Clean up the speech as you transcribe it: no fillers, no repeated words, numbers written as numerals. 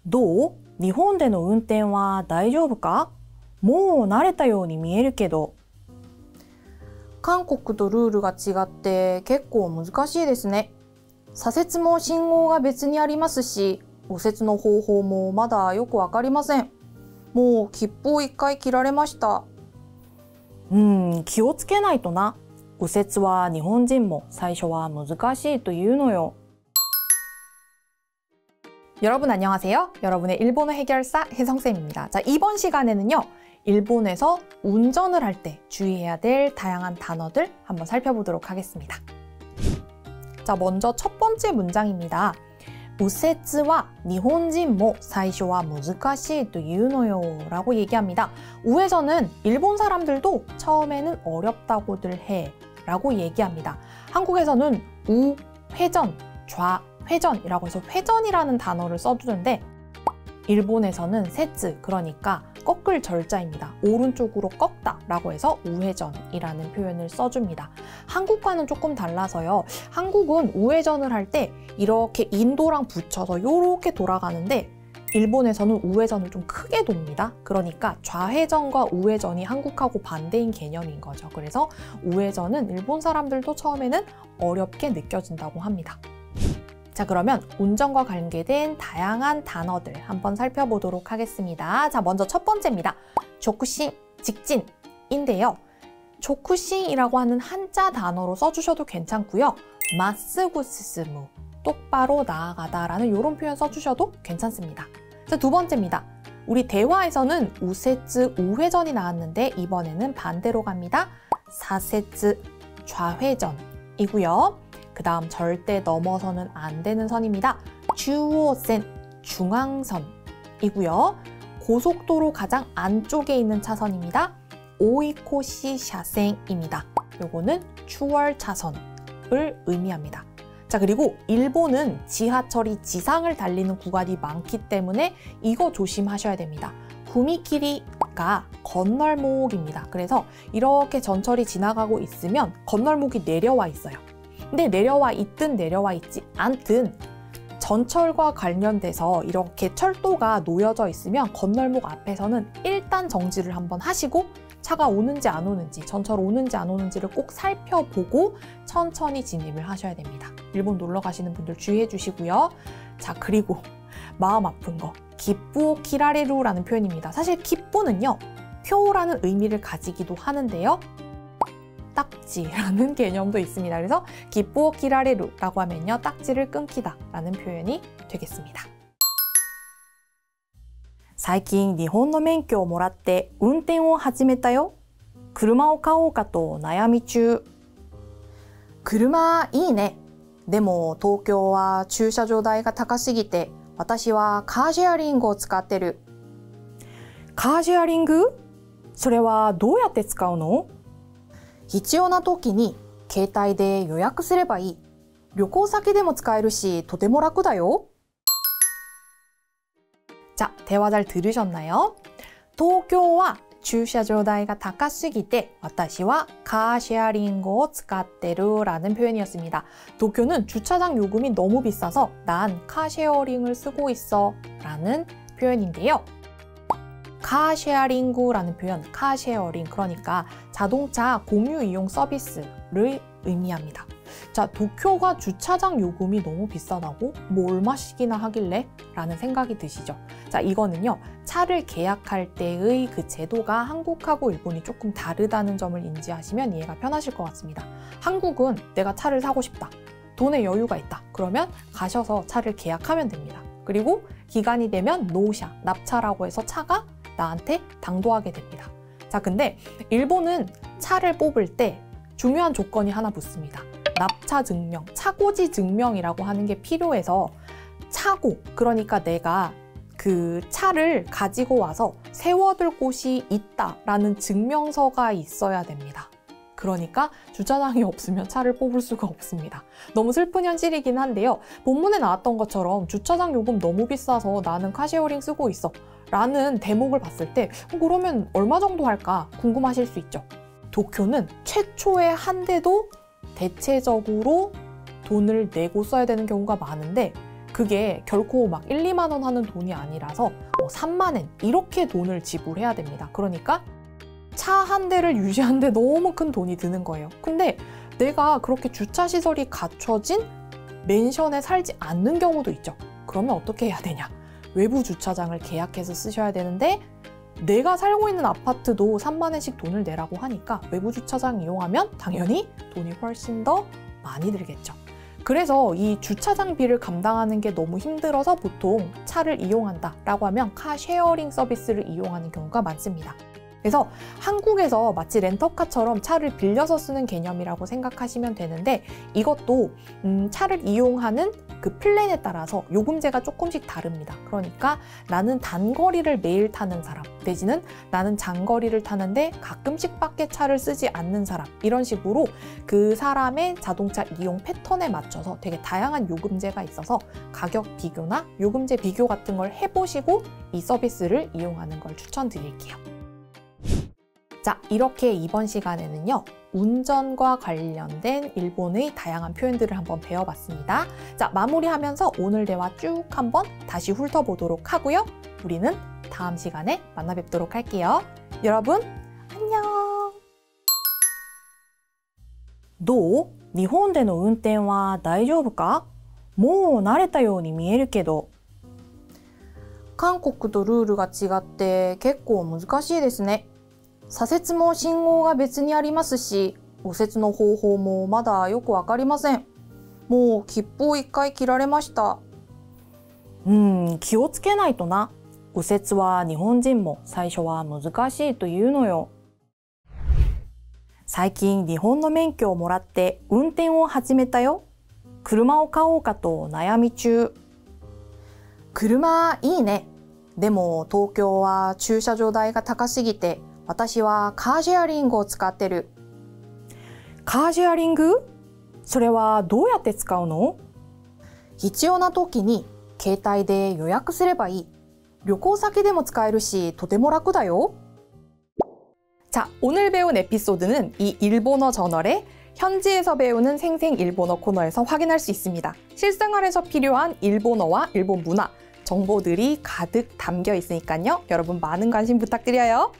どう?日本での運転は大丈夫か?もう慣れたように見えるけど。韓国とルールが違って結構難しいですね。左折も信号が別にありますし、右折の方法もまだよくわかりません。もう切符を1回切られました。気をつけないとな。右折は日本人も最初は難しいというのよ。여러분 안녕하세요. 여러분의 일본어 해결사 혜성쌤입니다. 자, 이번 시간에는요. 일본에서 운전을 할 때 주의해야 될 다양한 단어들 한번 살펴보도록 하겠습니다. 자, 먼저 첫 번째 문장입니다. 우세츠와 니혼진 모 사이쇼와 무즈카시 또 유노요 라고 얘기합니다. 우회전은 일본 사람들도 처음에는 어렵다고들 해 라고 얘기합니다. 한국에서는 우회전, 좌회전이라고 해서 회전이라는 단어를 써주는데 일본에서는 세츠, 그러니까 꺾을 절자입니다. 오른쪽으로 꺾다 라고 해서 우회전이라는 표현을 써줍니다. 한국과는 조금 달라서요. 한국은 우회전을 할 때 이렇게 인도랑 붙여서 이렇게 돌아가는데 일본에서는 우회전을 좀 크게 돕니다. 그러니까 좌회전과 우회전이 한국하고 반대인 개념인 거죠. 그래서 우회전은 일본 사람들도 처음에는 어렵게 느껴진다고 합니다. 자, 그러면 운전과 관계된 다양한 단어들 한번 살펴보도록 하겠습니다. 자, 먼저 첫 번째입니다. 조쿠신, 직진인데요. 조쿠신이라고 하는 한자 단어로 써주셔도 괜찮고요. 마쓰구 스스무, 똑바로 나아가다 라는 이런 표현 써주셔도 괜찮습니다. 자, 두 번째입니다. 우리 대화에서는 우세츠, 우회전이 나왔는데 이번에는 반대로 갑니다. 사세츠, 좌회전이고요. 그 다음 절대 넘어서는 안 되는 선입니다. 주오센, 중앙선이고요. 고속도로 가장 안쪽에 있는 차선입니다. 오이코시 샤센입니다. 요거는 추월 차선을 의미합니다. 자, 그리고 일본은 지하철이 지상을 달리는 구간이 많기 때문에 이거 조심하셔야 됩니다. 구미키리가 건널목입니다. 그래서 이렇게 전철이 지나가고 있으면 건널목이 내려와 있어요. 근데 내려와 있든 내려와 있지 않든 전철과 관련돼서 이렇게 철도가 놓여져 있으면 건널목 앞에서는 일단 정지를 한번 하시고 차가 오는지 안 오는지, 전철 오는지 안 오는지를 꼭 살펴보고 천천히 진입을 하셔야 됩니다. 일본 놀러 가시는 분들 주의해 주시고요. 자, 그리고 마음 아픈 거, 기쁘오 키라레루라는 표현입니다. 사실 기쁘는요, 표라는 의미를 가지기도 하는데요. 딱지라는 개념도 있습니다. 그래서 기쁘오 키라레루라고 하면요, 딱지를 끊기다 라는 표현이 되겠습니다. 最近日本の免許をもらって運転を始めたよ。車を買おうかと悩み中。車いいね。でも東京は駐車場代が高すぎて私はカーシェアリングを使ってる。カーシェアリング?それはどうやって使うの?必要な時に携帯で予約すればいい。旅行先でも使えるしとても楽だよ。 자, 대화 잘 들으셨나요? 도쿄와 주차장代が 高すぎて 私は 카쉐어링을 使ってる라는 표현이었습니다. 도쿄는 주차장 요금이 너무 비싸서 난 카쉐어링을 쓰고 있어 라는 표현인데요. 카쉐어링이라는 표현, 카쉐어링, 그러니까 자동차 공유 이용 서비스를 의미합니다. 자, 도쿄가 주차장 요금이 너무 비싸다고? 뭐 얼마씩이나 하길래? 라는 생각이 드시죠? 자, 이거는요, 차를 계약할 때의 그 제도가 한국하고 일본이 조금 다르다는 점을 인지하시면 이해가 편하실 것 같습니다. 한국은 내가 차를 사고 싶다. 돈의 여유가 있다. 그러면 가셔서 차를 계약하면 됩니다. 그리고 기간이 되면 노샤, 납차라고 해서 차가 나한테 당도하게 됩니다. 자, 근데 일본은 차를 뽑을 때 중요한 조건이 하나 붙습니다. 납차 증명, 차고지 증명이라고 하는 게 필요해서 차고, 그러니까 내가 그 차를 가지고 와서 세워둘 곳이 있다라는 증명서가 있어야 됩니다. 그러니까 주차장이 없으면 차를 뽑을 수가 없습니다. 너무 슬픈 현실이긴 한데요. 본문에 나왔던 것처럼 주차장 요금 너무 비싸서 나는 카쉐어링 쓰고 있어 라는 대목을 봤을 때 그러면 얼마 정도 할까 궁금하실 수 있죠. 도쿄는 최초의 한 대도 대체적으로 돈을 내고 써야 되는 경우가 많은데 그게 결코 막 1, 2만 원 하는 돈이 아니라서 3만 엔 이렇게 돈을 지불해야 됩니다. 그러니까 차 한 대를 유지하는데 너무 큰 돈이 드는 거예요. 근데 내가 그렇게 주차시설이 갖춰진 맨션에 살지 않는 경우도 있죠. 그러면 어떻게 해야 되냐? 외부 주차장을 계약해서 쓰셔야 되는데 내가 살고 있는 아파트도 3만 엔씩 돈을 내라고 하니까 외부 주차장 이용하면 당연히 돈이 훨씬 더 많이 들겠죠. 그래서 이 주차장비를 감당하는 게 너무 힘들어서 보통 차를 이용한다라고 하면 카쉐어링 서비스를 이용하는 경우가 많습니다. 그래서 한국에서 마치 렌터카처럼 차를 빌려서 쓰는 개념이라고 생각하시면 되는데 이것도 차를 이용하는 그 플랜에 따라서 요금제가 조금씩 다릅니다. 그러니까 나는 단거리를 매일 타는 사람 내지는 나는 장거리를 타는데 가끔씩밖에 차를 쓰지 않는 사람 이런 식으로 그 사람의 자동차 이용 패턴에 맞춰서 되게 다양한 요금제가 있어서 가격 비교나 요금제 비교 같은 걸 해보시고 이 서비스를 이용하는 걸 추천드릴게요. 자, 이렇게 이번 시간에는요. 운전과 관련된 일본의 다양한 표현들을 한번 배워봤습니다. 자, 마무리하면서 오늘 대화 쭉 한번 다시 훑어보도록 하고요. 우리는 다음 시간에 만나 뵙도록 할게요. 여러분, 안녕! どう?日本での運転は大丈夫か?もう慣れたように見えるけど。韓国とルールが違って結構難しいですね。左折も信号が別にありますし、右折の方法もまだよくわかりません。もう切符を1回切られました。気をつけないとな。右折は日本人も最初は難しいというのよ。最近日本の免許をもらって運転を始めたよ。車を買おうかと悩み中。車いいね。でも東京は駐車場代が高すぎて、私はカーシェアリングを使ってる。カーシェアリング?それはどうやって使うの?必要な時に携帯で予約すればいい。旅行先でも使えるし、とても楽だよ。 자, 오늘 배운 에피소드는 이 일본어 저널의 현지에서 배우는 생생 일본어 코너에서 확인할 수 있습니다. 실생활에서 필요한 일본어와 일본 문화, 정보들이 가득 담겨 있으니까요. 여러분 많은 관심 부탁드려요.